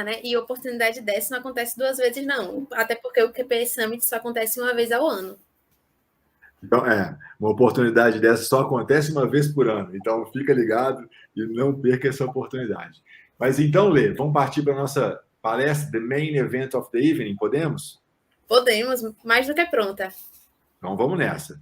né? E oportunidade dessa não acontece 2 vezes, não. Até porque o QP Summit só acontece 1 vez ao ano. Então, uma oportunidade dessa só acontece 1 vez por ano. Então, fica ligado e não perca essa oportunidade. Mas então, Lê, vamos partir para a nossa palestra, The Main Event of the Evening, podemos? Podemos, mais do que pronta. Então, vamos nessa.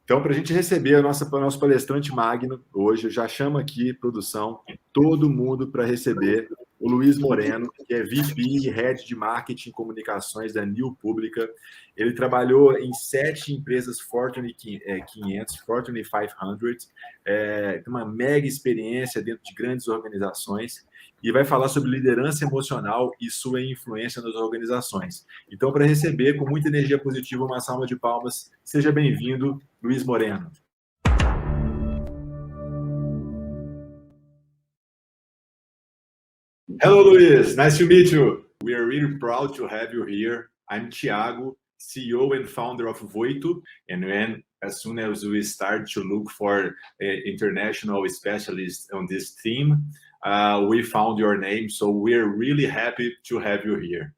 Então, para a gente receber o nosso palestrante magno, hoje, eu já chamo aqui, produção, todo mundo para receber o Luiz Moreno, que é VP e Head de Marketing e Comunicações da New Pública. Ele trabalhou em 7 empresas Fortune 500, Fortune 500, tem uma mega experiência dentro de grandes organizações e vai falar sobre liderança emocional e sua influência nas organizações. Então, para receber com muita energia positiva, uma salva de palmas, seja bem-vindo, Luiz Moreno. Hello, Luis. Nice to meet you. We are really proud to have you here. I'm Thiago, CEO and founder of Voitto. And then, as soon as we start to look for international specialists on this team, we found your name. So we're really happy to have you here.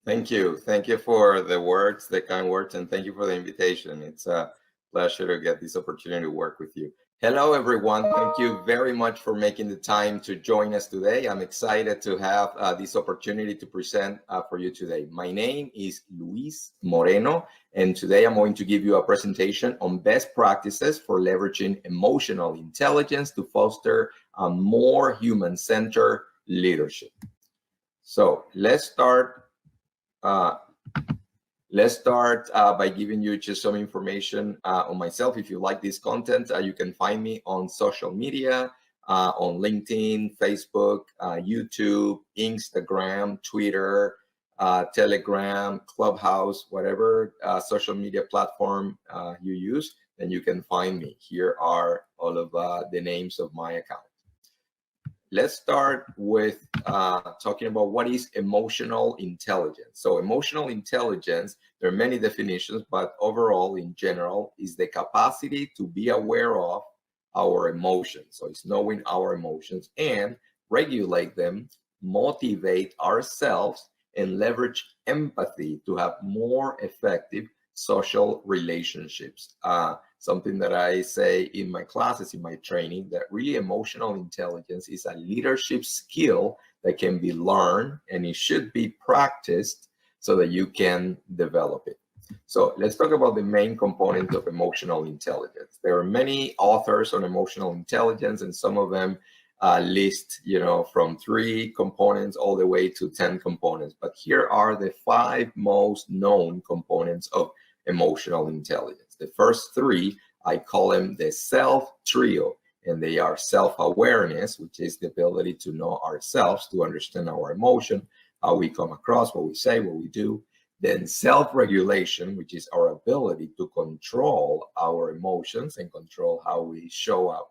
Thank you. Thank you for the words, the kind words, and thank you for the invitation. It's a pleasure to get this opportunity to work with you. Hello, everyone. Thank you very much for making the time to join us today. I'm excited to have this opportunity to present for you today. My name is Luis Moreno, and today I'm going to give you a presentation on best practices for leveraging emotional intelligence to foster a more human-centered leadership. So let's start by giving you just some information on myself. If you like this content, you can find me on social media, on LinkedIn, Facebook, YouTube, Instagram, Twitter, Telegram, Clubhouse, whatever social media platform you use, then you can find me. Here are all of the names of my account. Let's start with talking about what is emotional intelligence. So emotional intelligence, there are many definitions, but overall, in general, is the capacity to be aware of our emotions. So it's knowing our emotions and regulate them, motivate ourselves, and leverage empathy to have more effective social relationships. Something that I say in my classes, in my training, that really emotional intelligence is a leadership skill that can be learned and it should be practiced so that you can develop it. So let's talk about the main component of emotional intelligence. There are many authors on emotional intelligence, and some of them list, from 3 components all the way to 10 components. But here are the 5 most known components of emotional intelligence. The first 3, I call them the self trio, and they are self-awareness, which is the ability to know ourselves, to understand our emotion, how we come across, what we say, what we do. Then self-regulation, which is our ability to control our emotions and control how we show up.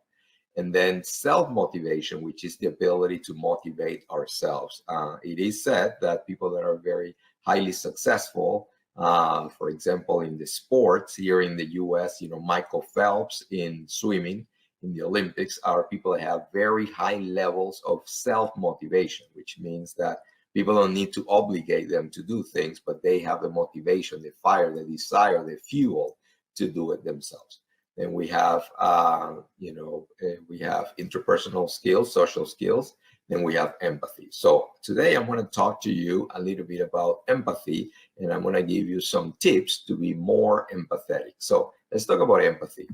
And then self-motivation, which is the ability to motivate ourselves. It is said that people that are very highly successful, for example, in the sports here in the US, Michael Phelps in swimming in the Olympics, are people that have very high levels of self-motivation, which means that people don't need to obligate them to do things, but they have the motivation, the fire, the desire, the fuel to do it themselves. Then we have, we have interpersonal skills, social skills. Then we have empathy. So today I'm going to talk to you a little bit about empathy, and I'm going to give you some tips to be more empathetic. So let's talk about empathy.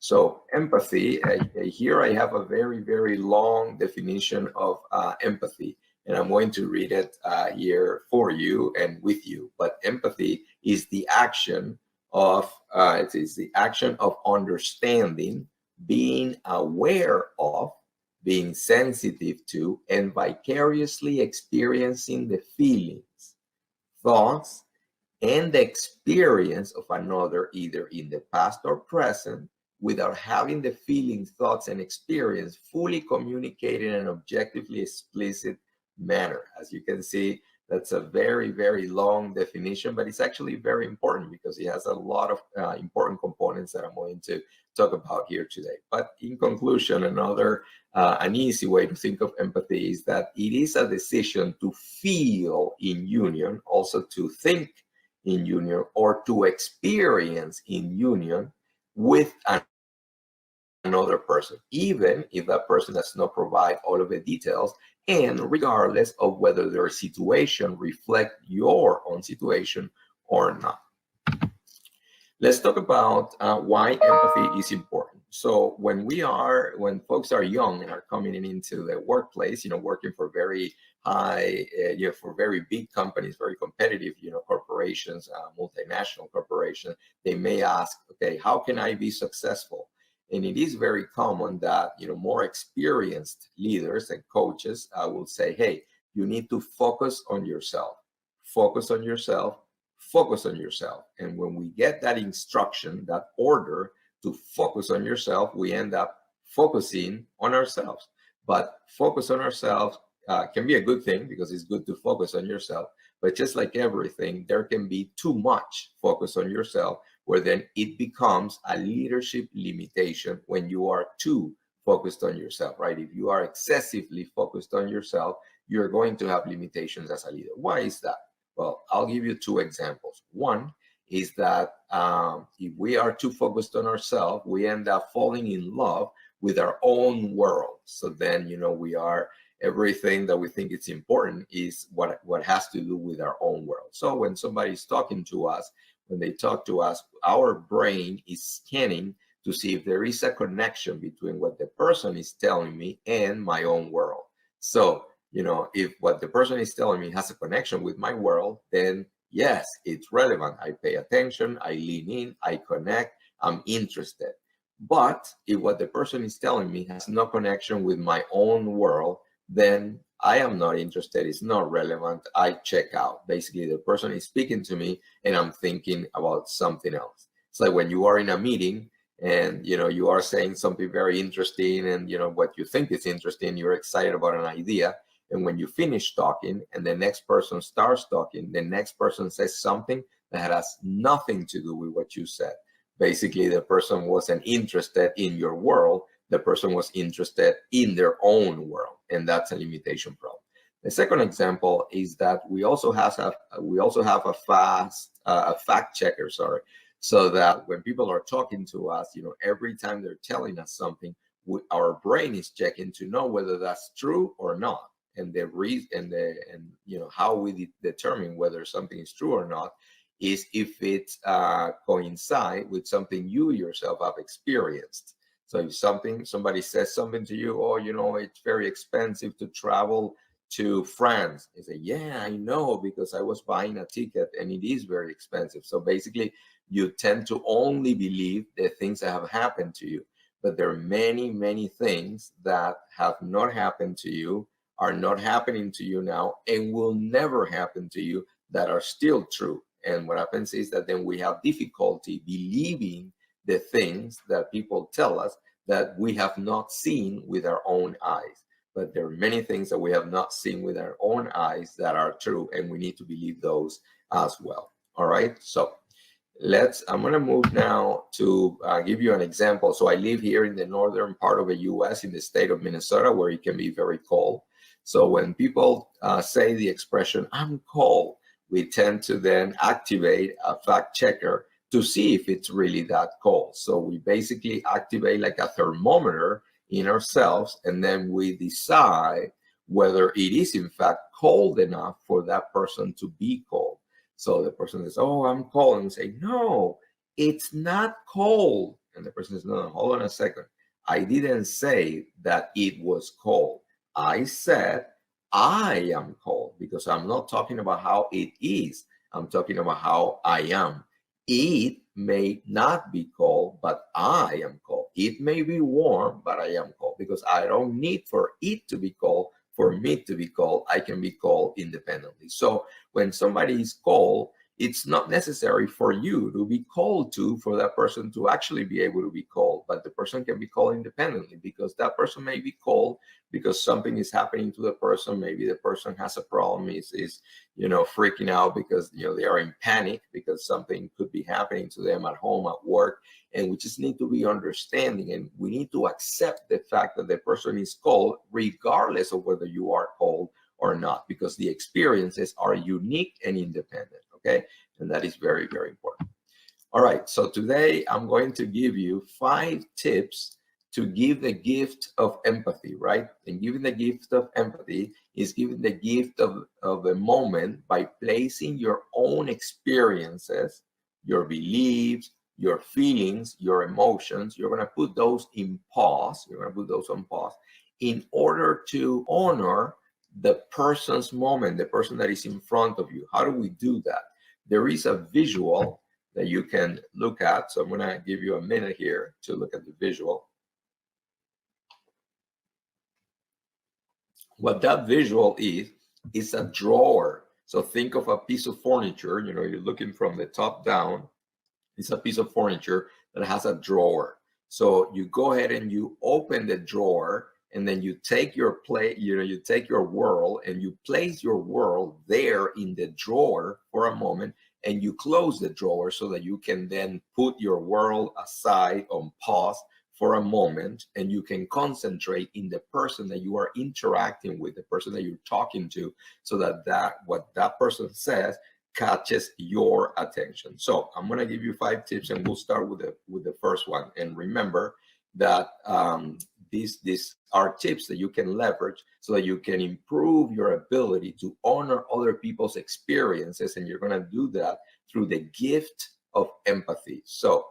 So empathy, here I have a very, very long definition of empathy, and I'm going to read it here for you and with you. But empathy is the action of understanding, being aware of, being sensitive to, and vicariously experiencing the feelings, thoughts, and the experience of another, either in the past or present, without having the feelings, thoughts, and experience fully communicated in an objectively explicit manner. As you can see, That's a very, very long definition, but it's actually very important because it has a lot of important components that I'm going to talk about here today. But in conclusion, an easy way to think of empathy is that it is a decision to feel in union, also to think in union, or to experience in union with another person, even if that person does not provide all of the details, and regardless of whether their situation reflects your own situation or not. Let's talk about why empathy is important. So when folks are young and are coming into the workplace, working for very high, for very big companies, very competitive, corporations, multinational corporations, they may ask, okay, how can I be successful? And it is very common that, more experienced leaders and coaches will say, hey, you need to focus on yourself, focus on yourself, focus on yourself. And when we get that instruction, that order to focus on yourself, we end up focusing on ourselves. But focus on ourselves can be a good thing because it's good to focus on yourself. But just like everything, there can be too much focus on yourself, where then it becomes a leadership limitation when you are too focused on yourself, right? If you are excessively focused on yourself, you're going to have limitations as a leader. Why is that? Well, I'll give you two examples. One is that if we are too focused on ourselves, we end up falling in love with our own world. So then, everything that we think is important is what has to do with our own world. So when somebody's talking to us, when they talk to us, our brain is scanning to see if there is a connection between what the person is telling me and my own world. So, if what the person is telling me has a connection with my world, then yes, it's relevant. I pay attention, I lean in, I connect, I'm interested. But if what the person is telling me has no connection with my own world, then I am not interested. It's not relevant. I check out. Basically, the person is speaking to me and I'm thinking about something else. It's like when you are in a meeting and, you are saying something very interesting and, what you think is interesting, you're excited about an idea. And when you finish talking and the next person starts talking, the next person says something that has nothing to do with what you said. Basically, the person wasn't interested in your world. The person was interested in their own world, and that's a limitation problem. The second example is that we also have a fact checker, so that when people are talking to us, every time they're telling us something, our brain is checking to know whether that's true or not. And the reason and how we determine whether something is true or not is if it coincides with something you yourself have experienced. So if somebody says something to you, it's very expensive to travel to France. You say, yeah, I know, because I was buying a ticket and it is very expensive. So basically, you tend to only believe the things that have happened to you. But there are many, many things that have not happened to you, are not happening to you now, and will never happen to you that are still true. And what happens is that then we have difficulty believing the things that people tell us that we have not seen with our own eyes. But there are many things that we have not seen with our own eyes that are true, and we need to believe those as well. All right, so I'm going to move now to give you an example. So I live here in the northern part of the US, in the state of Minnesota, where it can be very cold. So when people say the expression, I'm cold, we tend to then activate a fact checker to see if it's really that cold. So we basically activate like a thermometer in ourselves, and then we decide whether it is in fact cold enough for that person to be cold. So the person says, oh, I'm cold. And we say, no, it's not cold. And the person says, no, hold on a second. I didn't say that it was cold. I said, I am cold, because I'm not talking about how it is. I'm talking about how I am. It may not be cold, but I am cold. It may be warm, but I am cold, because I don't need for it to be cold for me to be cold. I can be cold independently. So when somebody is cold, it's not necessary for you to be called to for that person to actually be able to be called, but the person can be called independently, because that person may be called because something is happening to the person. Maybe the person has a problem, is freaking out because they are in panic because something could be happening to them at home, at work. And we just need to be understanding, and we need to accept the fact that the person is called regardless of whether you are called or not, because the experiences are unique and independent. Okay, and that is very, very important. All right, so today I'm going to give you 5 tips to give the gift of empathy, right? And giving the gift of empathy is giving the gift of a moment by placing your own experiences, your beliefs, your feelings, your emotions. You're going to put those in pause. You're going to put those on pause in order to honor the person's moment, the person that is in front of you. How do we do that? There is a visual that you can look at. So I'm going to give you a minute here to look at the visual. What that visual is a drawer. So think of a piece of furniture. You're looking from the top down. It's a piece of furniture that has a drawer. So you go ahead and you open the drawer, and then you take your you take your world and you place your world there in the drawer for a moment, and you close the drawer so that you can then put your world aside on pause for a moment, and you can concentrate in the person that you are interacting with, the person that you're talking to, so that what that person says catches your attention. So I'm going to give you 5 tips, and we'll start with the first one. And remember that these are tips that you can leverage so that you can improve your ability to honor other people's experiences, and you're going to do that through the gift of empathy. So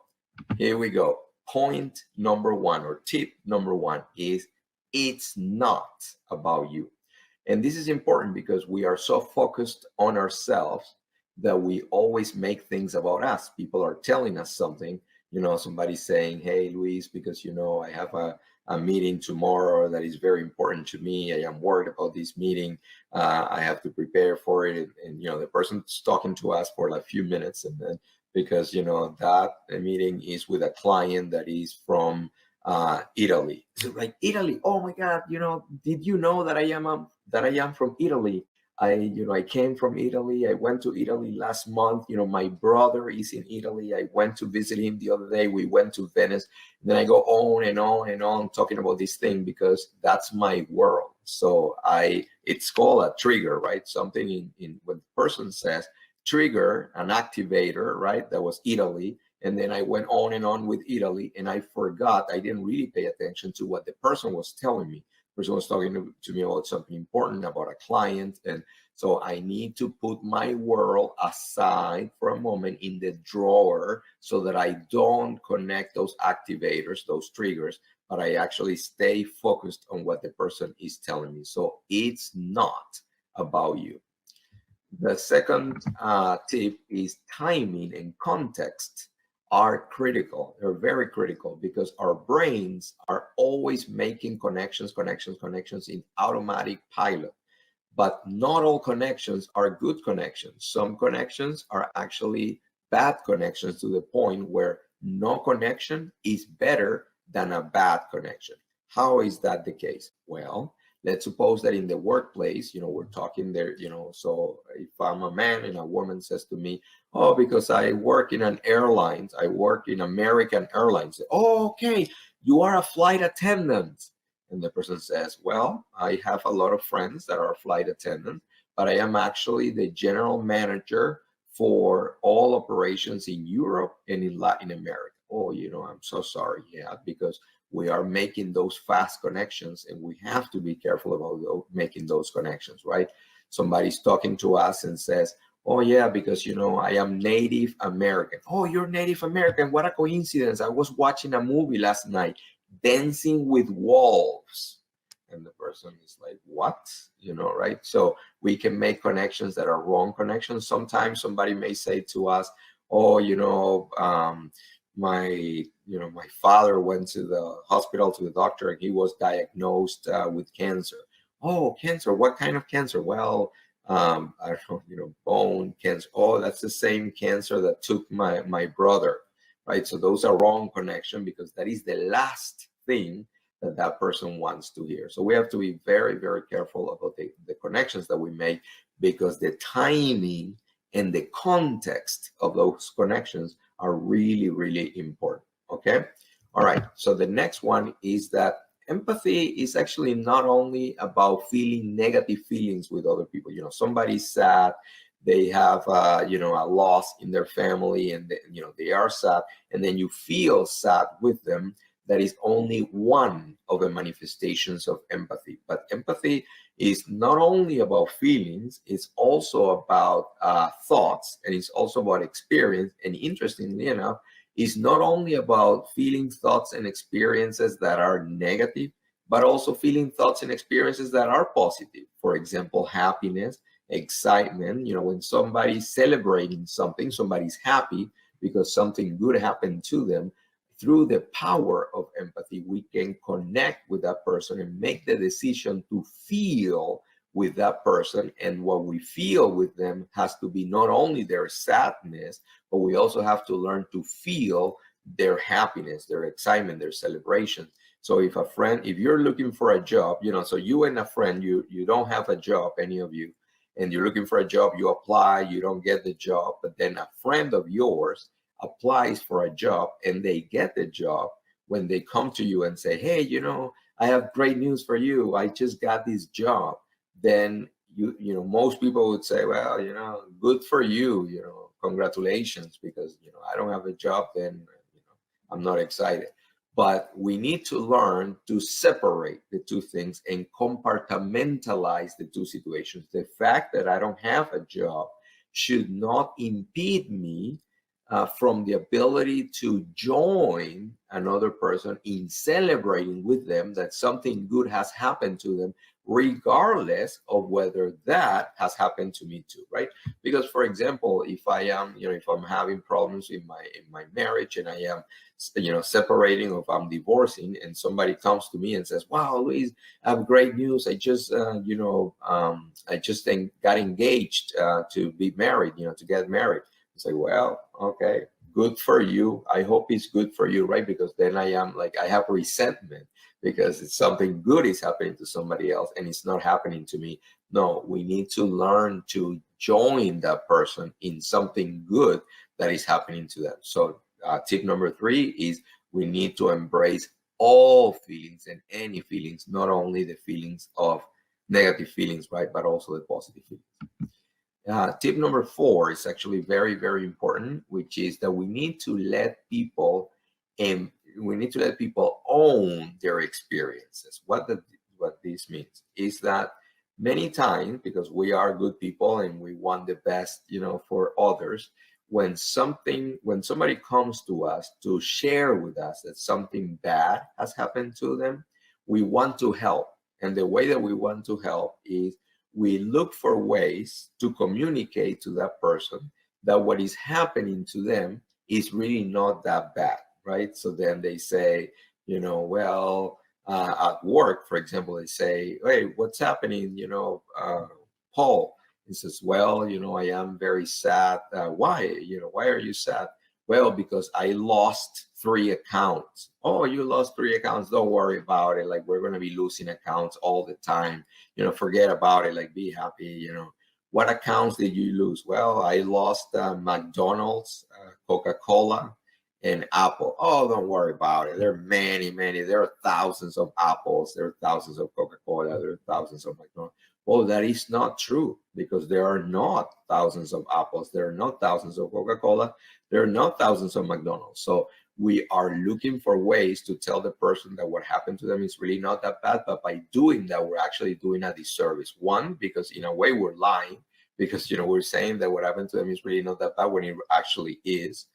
here we go. Point number 1, or tip number 1, is it's not about you. And this is important because we are so focused on ourselves that we always make things about us. People are telling us something, somebody's saying, hey, Luis, because, I have a meeting tomorrow that is very important to me. I am worried about this meeting. I have to prepare for it. And the person's talking to us for like a few minutes, and then because that meeting is with a client that is from Italy. So like, Italy, oh my God, did you know that I am from Italy? I came from Italy. I went to Italy last month. My brother is in Italy. I went to visit him the other day. We went to Venice. And then I go on and on and on talking about this thing because that's my world. So it's called a trigger, right? Something in what the person says, trigger, an activator, right? That was Italy. And then I went on and on with Italy, and I forgot. I didn't really pay attention to what the person was telling me. The person was talking to me about something important, about a client. And so I need to put my world aside for a moment in the drawer so that I don't connect those activators, those triggers, but I actually stay focused on what the person is telling me. So it's not about you. The second tip is timing and context are critical. They're very critical because our brains are always making connections in automatic pilot. But not all connections are good connections. Some connections are actually bad connections, to the point where no connection is better than a bad connection. How is that the case? Well, let's suppose that in the workplace, we're talking there, so if I'm a man and a woman says to me, oh, because I work in an airlines, I work in American Airlines. Oh, okay, you are a flight attendant. And the person says, well, I have a lot of friends that are flight attendants, but I am actually the general manager for all operations in Europe and in Latin America. Oh, I'm so sorry. Yeah, because we are making those fast connections, and we have to be careful about making those connections, right? Somebody's talking to us and says, oh yeah, because I am Native American. Oh, you're Native American. What a coincidence. I was watching a movie last night, Dancing with Wolves. And the person is like, what? Right? So we can make connections that are wrong connections. Sometimes somebody may say to us, oh, my father went to the hospital, to the doctor, and he was diagnosed with cancer. Oh, cancer. What kind of cancer? Well, I don't know, bone cancer. Oh, that's the same cancer that took my brother, right? So those are wrong connection, because that is the last thing that person wants to hear. So we have to be very, very careful about the connections that we make, because the timing and the context of those connections are really, really important. Okay. All right. So the next one is that empathy is actually not only about feeling negative feelings with other people. Somebody's sad, they have a loss in their family, and they are sad, and then you feel sad with them. That is only one of the manifestations of empathy. But empathy is not only about feelings, it's also about thoughts, and it's also about experience. And interestingly enough, it's not only about feeling thoughts and experiences that are negative, but also feeling thoughts and experiences that are positive. For example, happiness, excitement. When somebody's celebrating something, somebody's happy because something good happened to them. Through the power of empathy, we can connect with that person and make the decision to feel with that person. And what we feel with them has to be not only their sadness, but we also have to learn to feel their happiness, their excitement, their celebration. So if you're looking for a job, so you and a friend, you don't have a job, any of you, and you're looking for a job, you apply, you don't get the job, but then a friend of yours applies for a job and they get the job. When they come to you and say, hey, I have great news for you, I just got this job, then most people would say, well, good for you, congratulations, because I don't have a job, then I'm not excited. But we need to learn to separate the two things and compartmentalize the two situations. The fact that I don't have a job should not impede me from the ability to join another person in celebrating with them that something good has happened to them, regardless of whether that has happened to me too, right? Because, for example, if I'm having problems in my marriage, and I am separating, or if I'm divorcing, and somebody comes to me and says, wow, Luis, I have great news, I just got engaged to be married, to get married. Say, well, okay, good for you. I hope it's good for you, right? Because then I have resentment because it's something good is happening to somebody else and it's not happening to me. No, we need to learn to join that person in something good that is happening to them. So tip number 3 is we need to embrace all feelings and any feelings, not only the feelings of negative feelings, right? But also the positive feelings. Tip number 4 is actually very, very important, which is that we need to let people own their experiences. What this means is that many times, because we are good people and we want the best, for others, when somebody comes to us to share with us that something bad has happened to them, we want to help. And the way that we want to help is we look for ways to communicate to that person that what is happening to them is really not that bad, right? So then they say, well, at work, for example, they say, hey, what's happening? Paul, he says, well, I am very sad. Why? Why are you sad? Well, because I lost 3 accounts. Oh, you lost 3 accounts. Don't worry about it. Like, we're going to be losing accounts all the time. Forget about it. Like, be happy. What accounts did you lose? Well, I lost McDonald's, Coca-Cola, and Apple. Oh, don't worry about it. There are many. There are thousands of Apples. There are thousands of Coca-Cola. There are thousands of McDonald's. Well, that is not true, because there are not thousands of Apples. There are not thousands of Coca-Cola. There are not thousands of McDonald's. So we are looking for ways to tell the person that what happened to them is really not that bad. But by doing that, we're actually doing a disservice. One, because in a way we're lying, because we're saying that what happened to them is really not that bad when it actually is.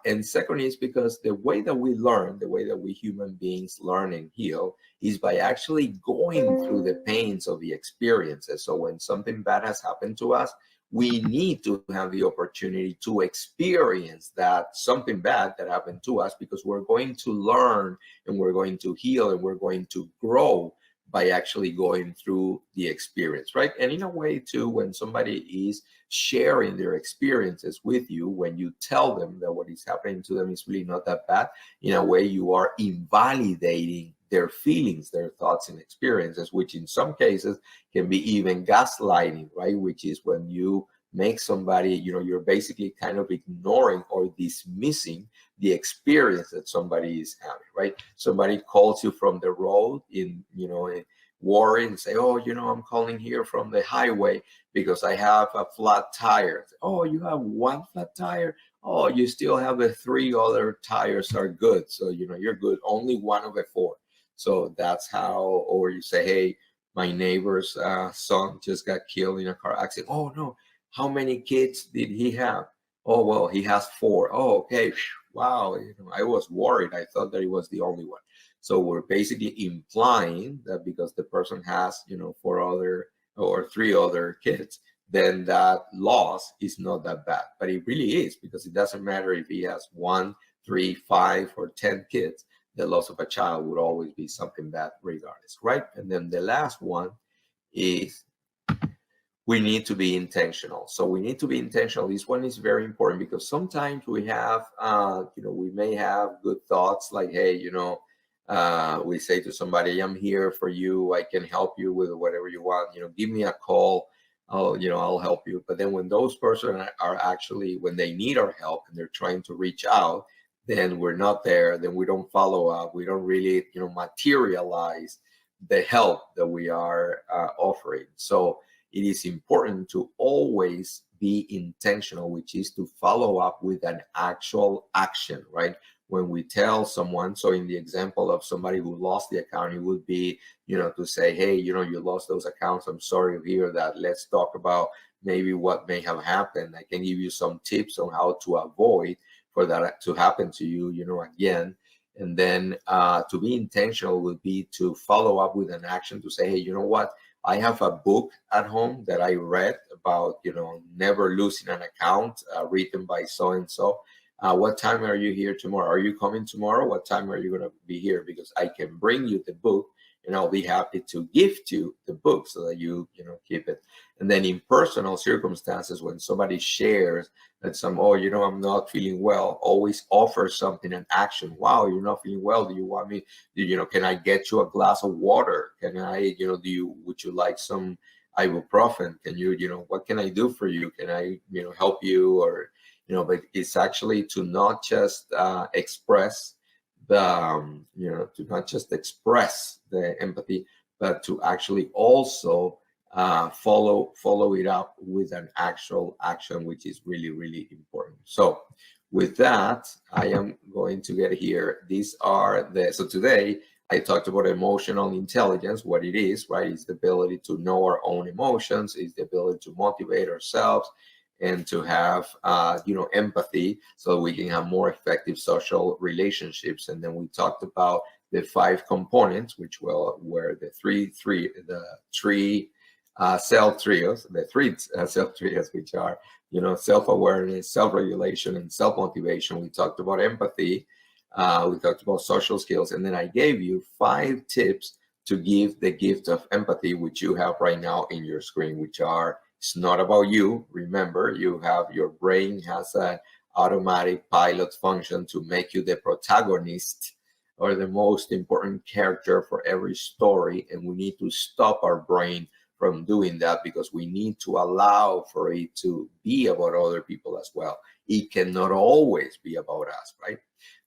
And second is because the way that we learn, the way that we human beings learn and heal is by actually going through the pains of the experiences. So when something bad has happened to us, we need to have the opportunity to experience that something bad that happened to us, because we're going to learn and we're going to heal and we're going to grow by actually going through the experience, right? And in a way too, when somebody is sharing their experiences with you, when you tell them that what is happening to them is really not that bad, in a way you are invalidating their feelings, their thoughts and experiences, which in some cases can be even gaslighting, right? Which is when you make somebody, you're basically kind of ignoring or dismissing the experience that somebody is having, right? Somebody calls you from the road in, worry and say, oh, I'm calling here from the highway because I have a flat tire. Oh, you have one flat tire? Oh, you still have the 3 other tires are good. So, you're good. Only one of the 4. So that's how, or you say, hey, my neighbor's son just got killed in a car accident. Oh, no. How many kids did he have? Oh, well, he has 4. Oh, okay. Wow. I was worried. I thought that he was the only one. So we're basically implying that because the person has, 4 other or 3 other kids, then that loss is not that bad. But it really is, because it doesn't matter if he has 1, 3, 5, or 10 kids. The loss of a child would always be something bad regardless, right? And then the last one is we need to be intentional. So we need to be intentional. This one is very important because sometimes we have, we may have good thoughts like, hey, we say to somebody, I'm here for you. I can help you with whatever you want. Give me a call. I'll help you. But then when those persons are actually, when they need our help and they're trying to reach out, then we're not there. Then we don't follow up. We don't really, materialize the help that we are offering. So it is important to always be intentional, which is to follow up with an actual action, right? When we tell someone, so in the example of somebody who lost the account, it would be, to say, hey, you lost those accounts. I'm sorry to hear that. Let's talk about maybe what may have happened. I can give you some tips on how to avoid for that to happen to you, again. And then to be intentional would be to follow up with an action to say, hey, you know what? I have a book at home that I read about, never losing an account, written by so-and-so. What time are you here tomorrow? Are you coming tomorrow? What time are you going to be here? Because I can bring you the book and I'll be happy to gift you the book so that you keep it. And then in personal circumstances, when somebody shares that I'm not feeling well, always offer something, an action. Wow, you're not feeling well. Do you want me, can I get you a glass of water? Can I, would you like some ibuprofen? Can you, what can I do for you? Can I, help you? Or, but it's actually to not just express the, to not just express the empathy, but to actually also follow it up with an actual action, which is really, really important. So with that, I am going to get here. So today I talked about emotional intelligence, what it is, right? It's the ability to know our own emotions, it's the ability to motivate ourselves, and to have, empathy so we can have more effective social relationships. And then we talked about the 5 components, which were the three self trios, which are, self-awareness, self-regulation, and self-motivation. We talked about empathy. We talked about social skills. And then I gave you 5 tips to give the gift of empathy, which you have right now in your screen, which are, it's not about you. Remember, your brain has an automatic pilot function to make you the protagonist or the most important character for every story. And we need to stop our brain from doing that because we need to allow for it to be about other people as well. It cannot always be about us, right?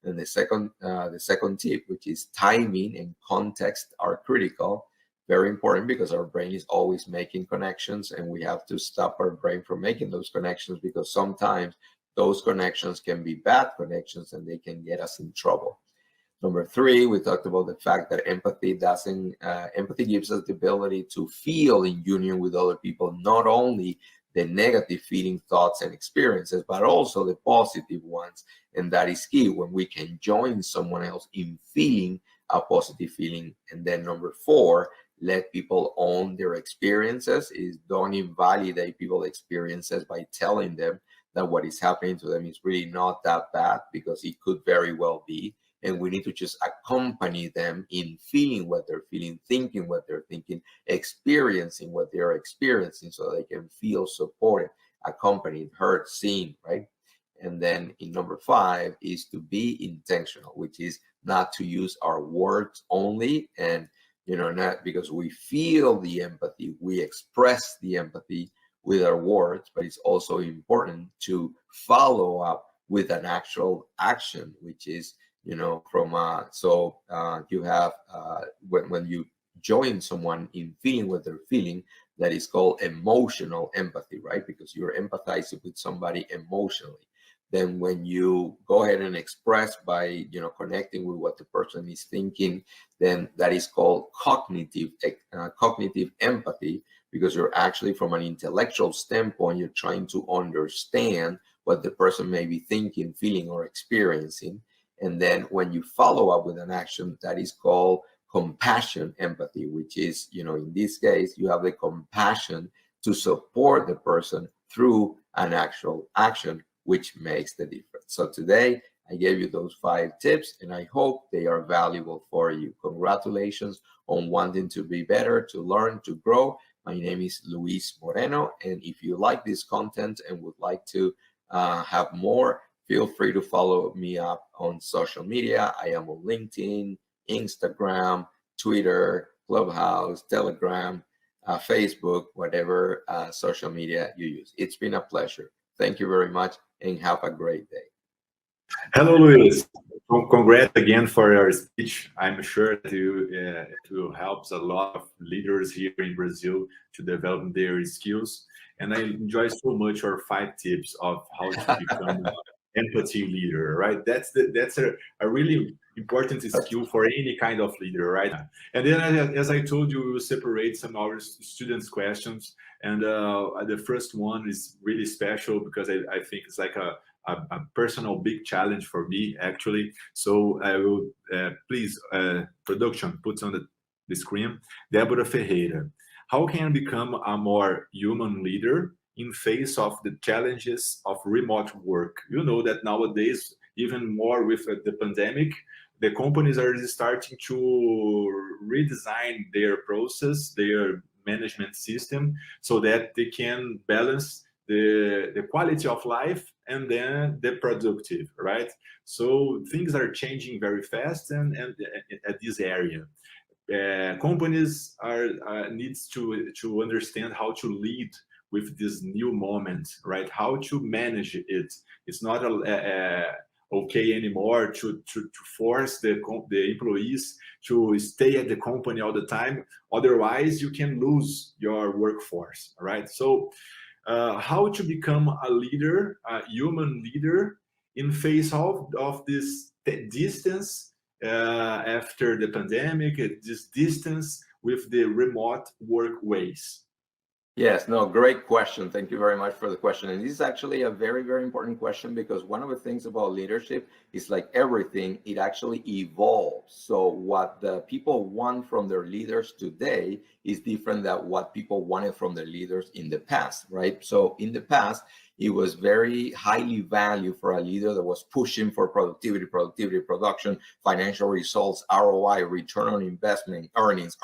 And the second tip, which is timing and context, are critical. Very important because our brain is always making connections and we have to stop our brain from making those connections because sometimes those connections can be bad connections and they can get us in trouble. Number 3, we talked about the fact that empathy gives us the ability to feel in union with other people, not only the negative feeling, thoughts, and experiences, but also the positive ones. And that is key when we can join someone else in feeling a positive feeling. And then number 4, let people own their experiences. Don't invalidate people's experiences by telling them that what is happening to them is really not that bad, because it could very well be. and we need to just accompany them in feeling what they're feeling, thinking what they're thinking, experiencing what they're experiencing, so they can feel supported, accompanied, heard, seen, right? And then in number 5 is to be intentional, which is not to use our words only, and not because we feel the empathy, we express the empathy with our words, but it's also important to follow up with an actual action, which is from you have when you join someone in feeling what they're feeling, that is called emotional empathy, right? Because you're empathizing with somebody emotionally. Then when you go ahead and express by connecting with what the person is thinking, then that is called cognitive empathy, because you're actually, from an intellectual standpoint, you're trying to understand what the person may be thinking, feeling, or experiencing. And then when you follow up with an action, that is called compassion empathy, which is, in this case, you have the compassion to support the person through an actual action, which makes the difference. So today, I gave you those 5 tips, and I hope they are valuable for you. Congratulations on wanting to be better, to learn, to grow. My name is Luis Moreno, and if you like this content and would like to have more, feel free to follow me up on social media. I am on LinkedIn, Instagram, Twitter, Clubhouse, Telegram, Facebook, whatever social media you use. It's been a pleasure. Thank you very much, and have a great day. Hello, Luis. Congrats again for your speech. I'm sure that it will help a lot of leaders here in Brazil to develop their skills. And I enjoy so much your 5 tips of how to become an empathy leader, right? That's a really important skill for any kind of leader, right? And then, as I told you, we will separate some of our students' questions. And the first one is really special because I think it's like a personal big challenge for me, actually. So I will please, production, put on the screen. Deborah Ferreira. How can I become a more human leader in face of the challenges of remote work? You know that nowadays, even more with the pandemic, the companies are starting to redesign their process, their management system, so that they can balance the quality of life and then the productive, right? So things are changing very fast, and at this area. Companies needs to understand how to lead with this new moment, right? How to manage it. It's not okay anymore to force the employees to stay at the company all the time. Otherwise, you can lose your workforce, right? So, how to become a leader, a human leader, in face of this distance after the pandemic, this distance with the remote work ways? Yes, no, great question. Thank you very much for the question. And this is actually a very, very important question, because one of the things about leadership is, like everything, it actually evolves. So what the people want from their leaders today is different than what people wanted from their leaders in the past, right? So in the past, it was very highly valued for a leader that was pushing for productivity, production, financial results, ROI, return on investment, earnings,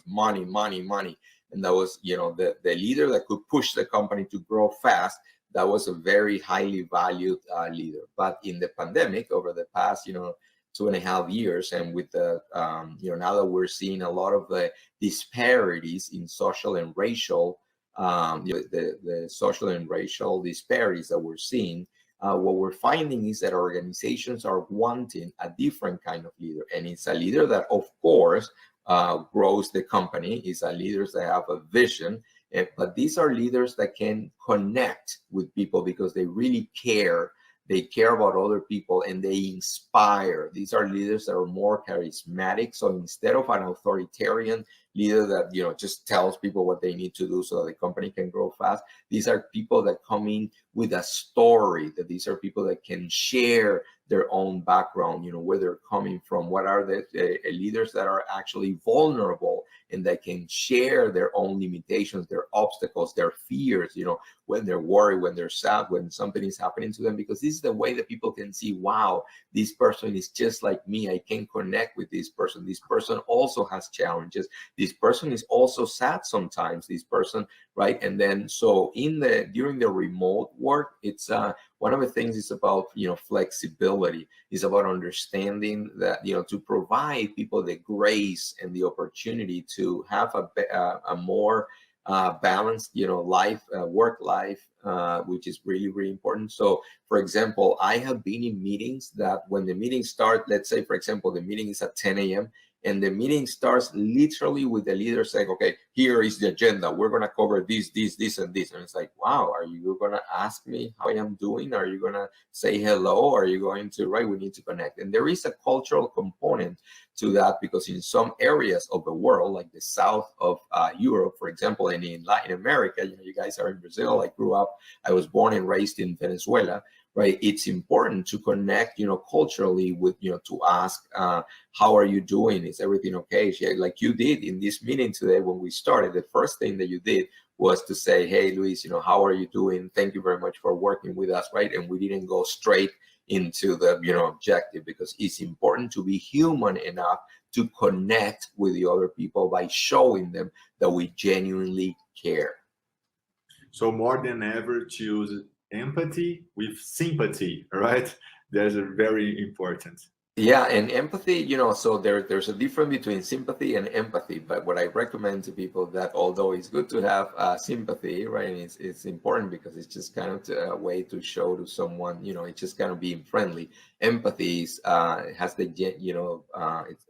money. And that was, the leader that could push the company to grow fast. That was a very highly valued leader. But in the pandemic, over the past, 2.5 years, and with the, now that we're seeing a lot of the disparities in social and racial, the social and racial disparities that we're seeing, what we're finding is that organizations are wanting a different kind of leader. And it's a leader that, of course, grows the company. Is leaders that have a vision, but these are leaders that can connect with people because they really care. They care about other people and they inspire. These are leaders that are more charismatic. So instead of an authoritarian leader that just tells people what they need to do so that the company can grow fast, these are people that come in with a story. That these are people that can share their own background, where they're coming from. What are the leaders that are actually vulnerable and that can share their own limitations, their obstacles, their fears, when they're worried, when they're sad, when something is happening to them, because this is the way that people can see, wow, this person is just like me. I can connect with this person. This person also has challenges. This person is also sad sometimes, this person, right? And then so during the remote work, it's one of the things is about flexibility, is about understanding that to provide people the grace and the opportunity to have a more balanced work life, which is really, really important. So for example, I have been in meetings that when the meeting starts, let's say for example the meeting is at 10 a.m. and the meeting starts literally with the leader saying, okay, here is the agenda. We're going to cover this, and this. And it's like, wow, are you going to ask me how I am doing? Are you going to say hello? Are you going to, right? We need to connect. And there is a cultural component to that, because in some areas of the world, like the south of Europe, for example, and in Latin America, you guys are in Brazil. I was born and raised in Venezuela, right? It's important to connect, culturally with, to ask, how are you doing? Is everything okay? Like you did in this meeting today when we started, the first thing that you did was to say, hey, Luis, how are you doing? Thank you very much for working with us, right? And we didn't go straight into the, objective, because it's important to be human enough to connect with the other people by showing them that we genuinely care. So more than ever, choose empathy with sympathy, right? That's very important. Yeah, and empathy, so there's a difference between sympathy and empathy. But what I recommend to people, that although it's good to have sympathy, right, and it's important because it's just kind of a way to show to someone, it's just kind of being friendly. Empathy is has the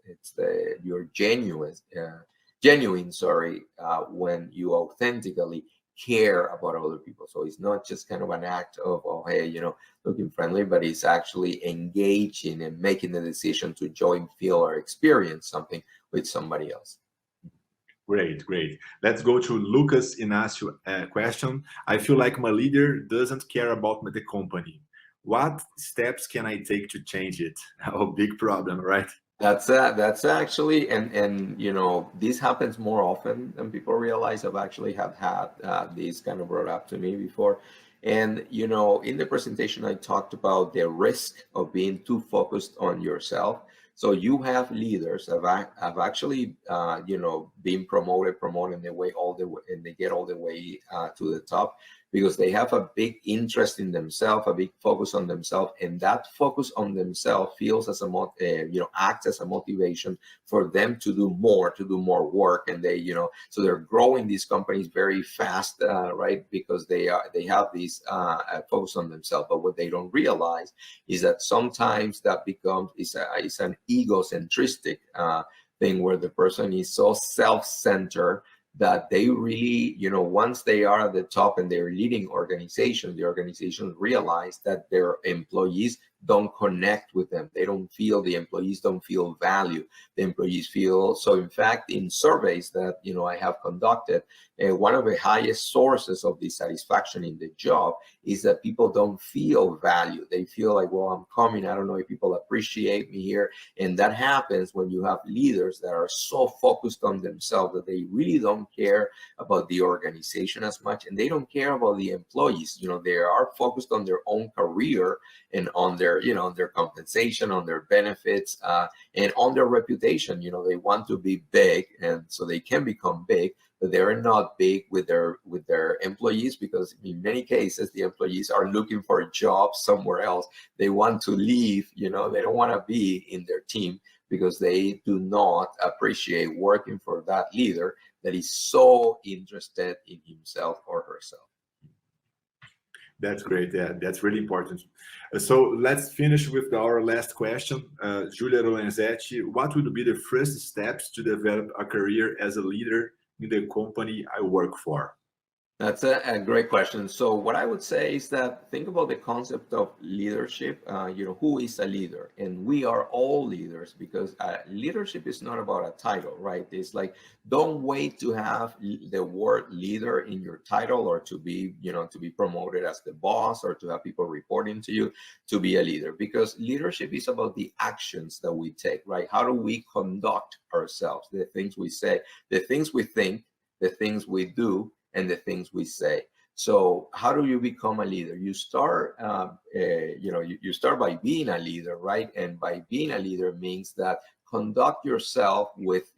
it's the you're genuine, when you authentically care about other people. So it's not just kind of an act of, oh, hey, looking friendly, but it's actually engaging and making the decision to join, feel, or experience something with somebody else. Great. Let's go to Lucas Inácio question. I feel like my leader doesn't care about the company. What steps can I take to change it? Oh, big problem, right? That's actually, and this happens more often than people realize. I've actually had these kind of brought up to me before. And in the presentation I talked about the risk of being too focused on yourself. So you have leaders have actually been promoted and they get all the way to the top, because they have a big interest in themselves, a big focus on themselves, and that focus on themselves feels as acts as a motivation for them to do more work, and they so they're growing these companies very fast, right? Because they have this focus on themselves. But what they don't realize is that sometimes that becomes is an egocentristic thing, where the person is so self-centered that they really, once they are at the top and they're leading organizations, the organizations realize that their employees don't connect with them. The employees don't feel value. The employees feel, so in fact, in surveys that, I have conducted, one of the highest sources of dissatisfaction in the job is that people don't feel value. They feel like, well, I'm coming, I don't know if people appreciate me here. And that happens when you have leaders that are so focused on themselves that they really don't care about the organization as much, and they don't care about the employees. They are focused on their own career and on their compensation, on their benefits, and on their reputation. They want to be big, and so they can become big, but they're not big with their employees, because in many cases the employees are looking for a job somewhere else. They want to leave. They don't want to be in their team, because they do not appreciate working for that leader that is so interested in himself or herself. That's great. Yeah, that's really important. So let's finish with our last question. Julia Lorenzetti, what would be the first steps to develop a career as a leader in the company I work for? That's a great question. So what I would say is that think about the concept of leadership. Who is a leader? And we are all leaders, because leadership is not about a title, right? It's like, don't wait to have the word leader in your title, or to be promoted as the boss, or to have people reporting to you to be a leader, because leadership is about the actions that we take, right? How do we conduct ourselves? The things we say, the things we think, the things we do, and the things we say. So how do you become a leader? You start, you start by being a leader, right? And by being a leader means that conduct yourself with,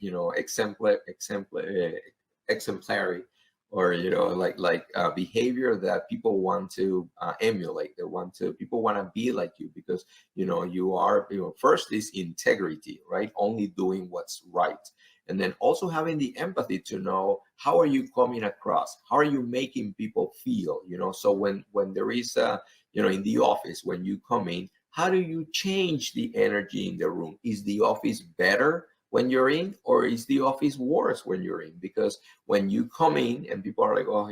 exemplary, or behavior that people want to emulate. People want to be like you, because you are, first is integrity, right? Only doing what's right. And then also having the empathy to know, how are you coming across? How are you making people feel? So when there is in the office, when you come in, how do you change the energy in the room? Is the office better when you're in, or is the office worse when you're in? Because when you come in and people are like, oh,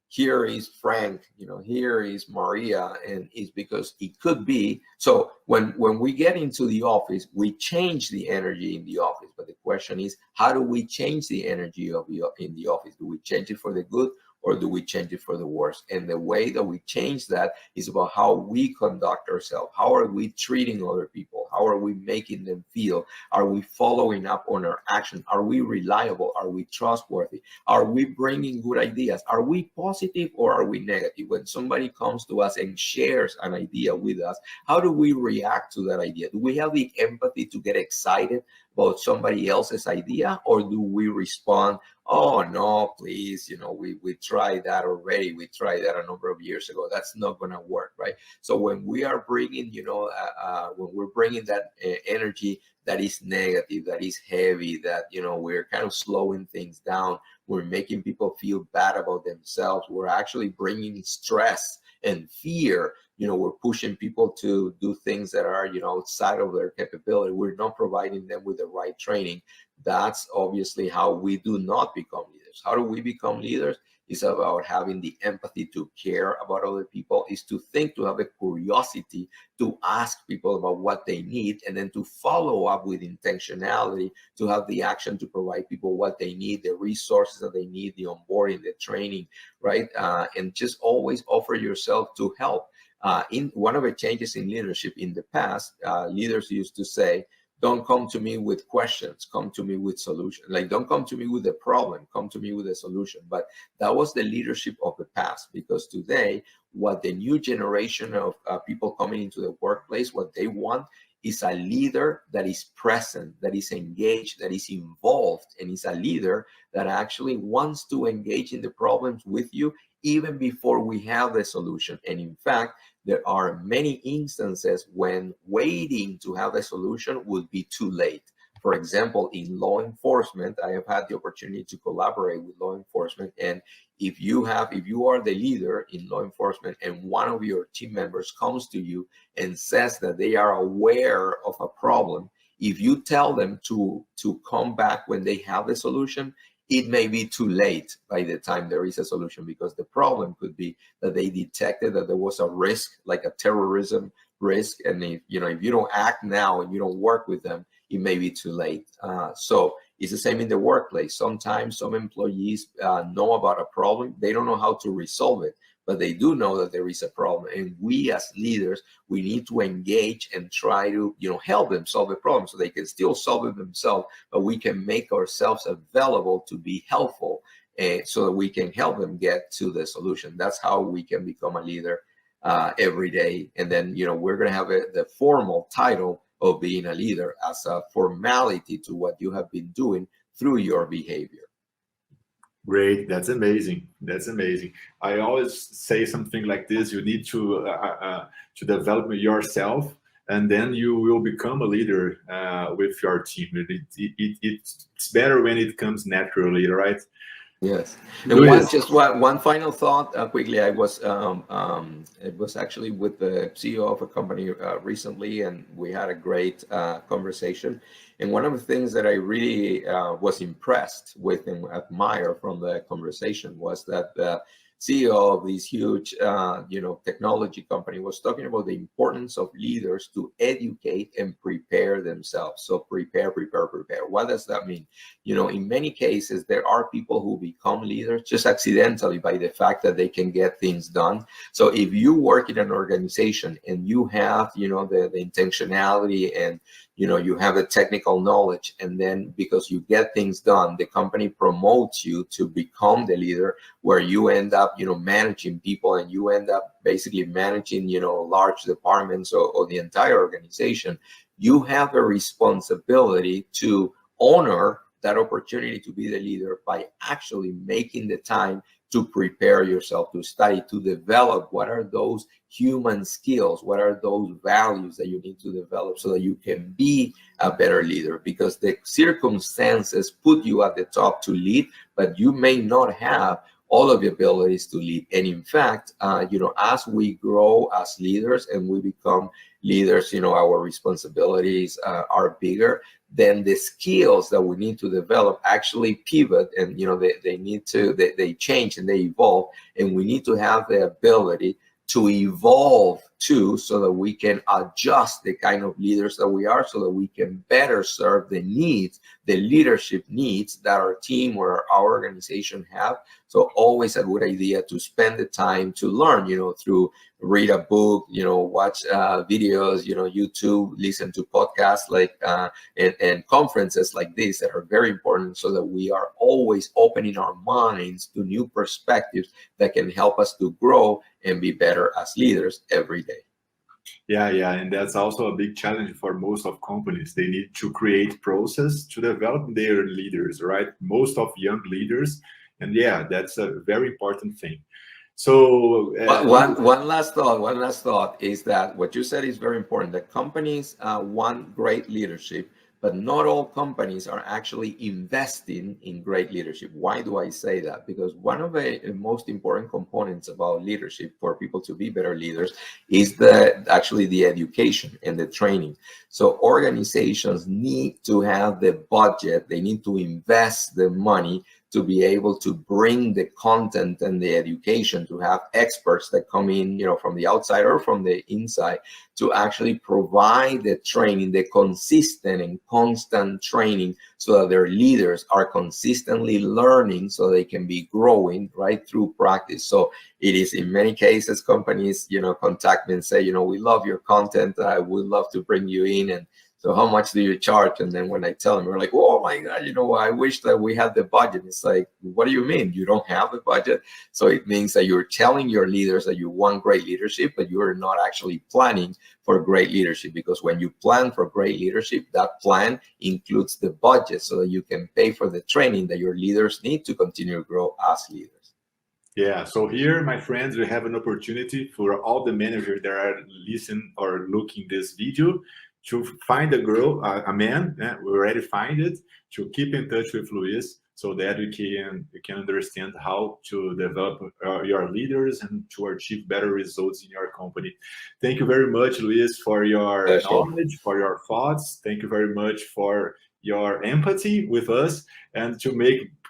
here is Frank, here is Maria, and it's because it could be. So when we get into the office, we change the energy in the office. But the question is, how do we change the energy in the office? Do we change it for the good, or do we change it for the worse? And the way that we change that is about how we conduct ourselves. How are we treating other people? How are we making them feel? Are we following up on our action? Are we reliable? Are we trustworthy? Are we bringing good ideas? Are we positive, or are we negative? When somebody comes to us and shares an idea with us, how do we react to that idea? Do we have the empathy to get excited about somebody else's idea, or do we respond, oh no, please, we tried that already. We tried that a number of years ago. That's not going to work, right? So when we are bringing, when we're bringing that energy that is negative, that is heavy, that, we're kind of slowing things down, we're making people feel bad about themselves, we're actually bringing stress and fear, we're pushing people to do things that are, outside of their capability. We're not providing them with the right training. That's obviously how we do not become leaders. How do we become leaders? It's about having the empathy to care about other people, is to think, to have a curiosity, to ask people about what they need, and then to follow up with intentionality, to have the action to provide people what they need, the resources that they need, the onboarding, the training, right? And just always offer yourself to help. In one of the changes in leadership in the past, leaders used to say, don't come to me with questions, come to me with solutions. Like, don't come to me with a problem, come to me with a solution. But that was the leadership of the past, because today, what the new generation of people coming into the workplace, what they want is a leader that is present, that is engaged, that is involved, and is a leader that actually wants to engage in the problems with you even before we have the solution. And in fact, there are many instances when waiting to have a solution would be too late. For example, in law enforcement, I have had the opportunity to collaborate with law enforcement. And if you are the leader in law enforcement, and one of your team members comes to you and says that they are aware of a problem, if you tell them to come back when they have the solution, it may be too late by the time there is a solution, because the problem could be that they detected that there was a risk, like a terrorism risk. And if you don't act now and you don't work with them, it may be too late. So it's the same in the workplace. Sometimes some employees know about a problem. They don't know how to resolve it, but they do know that there is a problem. And we as leaders, we need to engage and try to, help them solve the problem, so they can still solve it themselves, but we can make ourselves available to be helpful, so that we can help them get to the solution. That's how we can become a leader every day. And then, we're going to have the formal title of being a leader as a formality to what you have been doing through your behavior. Great. That's amazing. That's amazing. I always say something like this: you need to develop yourself, and then you will become a leader with your team. It's better when it comes naturally, right? Yes, and Luis. one final thought quickly. It was actually with the CEO of a company recently, and we had a great conversation. And one of the things that I really was impressed with and admire from the conversation was that the CEO of this huge, technology company was talking about the importance of leaders to educate and prepare themselves. So prepare. What does that mean? In many cases, there are people who become leaders just accidentally by the fact that they can get things done. So if you work in an organization and you have, the intentionality and, you have the technical knowledge, and then because you get things done, the company promotes you to become the leader, where you end up, managing people, and you end up basically managing, large departments or the entire organization. You have a responsibility to honor that opportunity to be the leader by actually making the time to prepare yourself, to study, to develop what are those human skills, what are those values that you need to develop so that you can be a better leader, because the circumstances put you at the top to lead, but you may not have all of the abilities to lead. And in fact, as we grow as leaders and we become leaders, our responsibilities are bigger. Then the skills that we need to develop actually pivot, and they change and they evolve, and we need to have the ability to evolve too, so that we can adjust the kind of leaders that we are, so that we can better serve the needs, the leadership needs that our team or our organization have. So always a good idea to spend the time to learn, through read a book, watch videos, YouTube, listen to podcasts and conferences like this that are very important, so that we are always opening our minds to new perspectives that can help us to grow and be better as leaders every day. Yeah, and that's also a big challenge for most of companies. They need to create process to develop their leaders, right? Most of young leaders, and that's a very important thing. So one last thought is that what you said is very important. That companies want great leadership, but not all companies are actually investing in great leadership. Why do I say that? Because one of the most important components about leadership for people to be better leaders is actually the education and the training. So organizations need to have the budget, they need to invest the money to be able to bring the content and the education, to have experts that come in, from the outside or from the inside, to actually provide the training, the consistent and constant training, so that their leaders are consistently learning, so they can be growing right through practice. So it is, in many cases, companies, contact me and say, we love your content, I would love to bring you in, and so how much do you charge? And then when I tell them, we're like, oh my God, I wish that we had the budget. It's like, what do you mean? You don't have the budget? So it means that you're telling your leaders that you want great leadership, but you're not actually planning for great leadership. Because when you plan for great leadership, that plan includes the budget, so that you can pay for the training that your leaders need to continue to grow as leaders. Yeah, so here, my friends, we have an opportunity for all the managers that are listening or looking this video to find a man. We already find it, to keep in touch with Luis, so that we can understand how to develop your leaders and to achieve better results in your company. Thank you very much, Luis, for your knowledge, for your thoughts. Thank you very much for your empathy with us, and to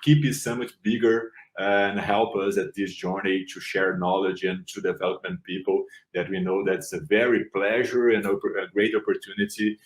keep it so much bigger and help us at this journey to share knowledge and to development people that we know that's a very pleasure and a great opportunity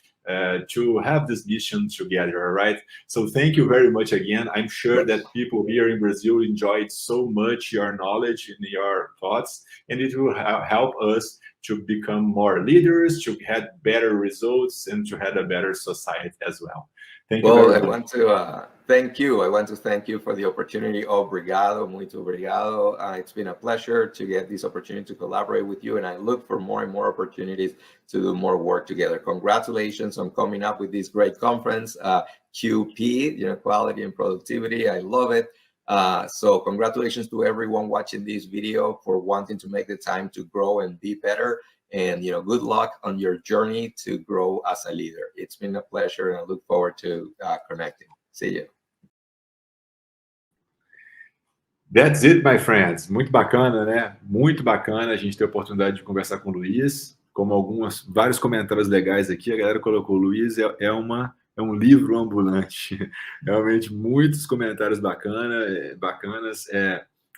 to have this mission together. All right. So thank you very much again. I'm sure that people here in Brazil enjoyed so much your knowledge and your thoughts, and it will help us to become more leaders, to have better results, and to have a better society as well. Thank you very much. I want to thank you. I want to thank you for the opportunity. Obrigado, muito obrigado. It's been a pleasure to get this opportunity to collaborate with you, and I look for more and more opportunities to do more work together. Congratulations on coming up with this great conference, QP, quality and productivity. I love it. So congratulations to everyone watching this video for wanting to make the time to grow and be better. And good luck on your journey to grow as a leader. It's been a pleasure, and I look forward to connecting. See you. That's it, my friends. Muito bacana, né? Muito bacana a gente ter a oportunidade de conversar com o Luiz. Como vários comentários legais aqui, a galera colocou: o Luiz é um livro ambulante. Realmente, muitos comentários bacanas.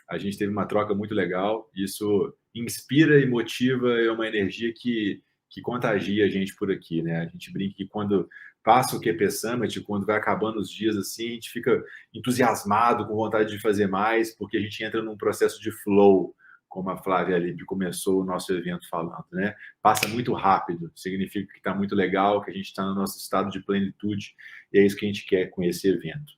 A gente teve uma troca muito legal. Isso inspira e motiva, é uma energia que contagia a gente por aqui, né? A gente brinca que quando passa o QP Summit, quando vai acabando os dias assim, a gente fica entusiasmado, com vontade de fazer mais, porque a gente entra num processo de flow, como a Flávia Alipe começou o nosso evento falando, né? Passa muito rápido, significa que está muito legal, que a gente está no nosso estado de plenitude, e é isso que a gente quer com esse evento.